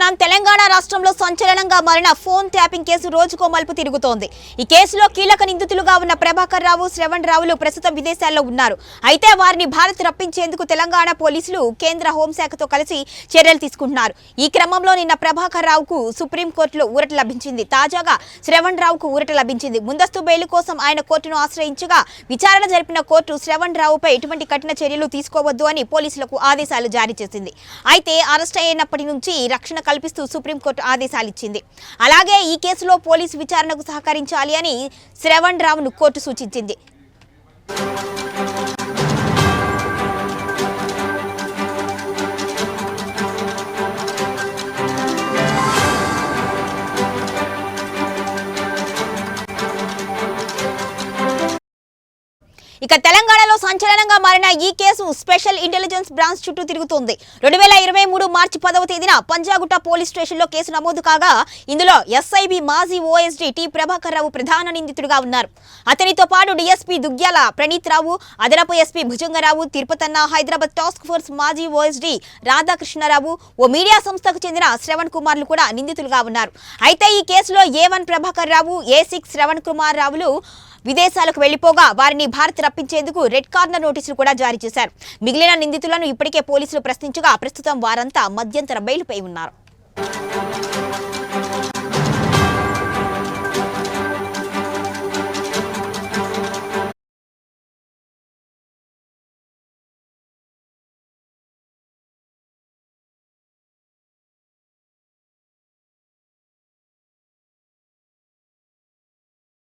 చూస్తున్నాం. తెలంగాణ రాష్ట్రంలో సంచలనంగా మారిన ఫోన్ ట్యాపింగ్ కేసు రోజుకో మలుపు తిరుగుతోంది. ఈ కేసులో కీలక నిందితులుగా ఉన్న ప్రభాకర్ రావు, శ్రవణ్ రావులు ప్రస్తుతం విదేశాల్లో ఉన్నారు. అయితే వారిని భారత్ రప్పించేందుకు తెలంగాణ పోలీసులు కేంద్ర హోంశాఖతో కలిసి చర్యలు తీసుకుంటున్నారు. ఈ క్రమంలో నిన్న ప్రభాకర్ రావుకు సుప్రీంకోర్టులో ఊరట లభించింది. తాజాగా శ్రవణ్ రావుకు ఊరట లభించింది. ముందస్తు బెయిల్ కోసం ఆయన కోర్టును ఆశ్రయించగా విచారణ జరిపిన కోర్టు శ్రవణ్ రావుపై ఎటువంటి కఠిన చర్యలు తీసుకోవద్దు అని పోలీసులకు ఆదేశాలు జారీ చేసింది. అయితే అరెస్ట్ అయినప్పటి నుంచి రక్షణ కల్పిస్తూ సుప్రీంకోర్టు ఆదేశాలు ఇచ్చింది. అలాగే ఈ కేసులో పోలీసు విచారణకు సహకరించాలి అని శ్రవణ్ రావును కోర్టు సూచించింది. ఇక తెలంగాణలో సంచలనంగా మారిన ఈ కేసు స్పెషల్ ఇంటెలిజెన్స్ బ్రాంచ్ చుట్టూ తిరుగుతోంది. 2023 మార్చి 10వ తేదీన పంజాగుట్ట పోలీస్ స్టేషన్లో కేసు నమోదు కాగా ఇందులో ఎస్ఐబి మాజీ ఓఎస్డీ టి ప్రభాకర్ రావు ప్రధాన నిందితుడిగా ఉన్నారు. అతనితో పాటు డీఎస్పీ దుగ్గ్యాల ప్రణీత్ రావు, అదనపు SP Bhujanga Rao, Tirupathanna, Hyderabad task force మాజీ ఓఎస్డీ రాధాకృష్ణరావు, ఓ మీడియా సంస్థకు చెందిన శ్రవణ్ కుమార్లు కూడా నిందితులుగా ఉన్నారు. అయితే ఈ కేసులో A1 ప్రభాకర్ రావు, A6 శ్రవణ్ కుమార్ రావులు విదేశాలకు వెళ్లిపోగా వారిని భారత్ రప్పించేందుకు రెడ్ కార్నర్ నోటీసులు కూడా జారీ చేశారు. మిగిలిన నిందితులను ఇప్పటికే పోలీసులు ప్రశ్నించగా ప్రస్తుతం వారంతా మధ్యంతర బెయిల్పై ఉన్నారు.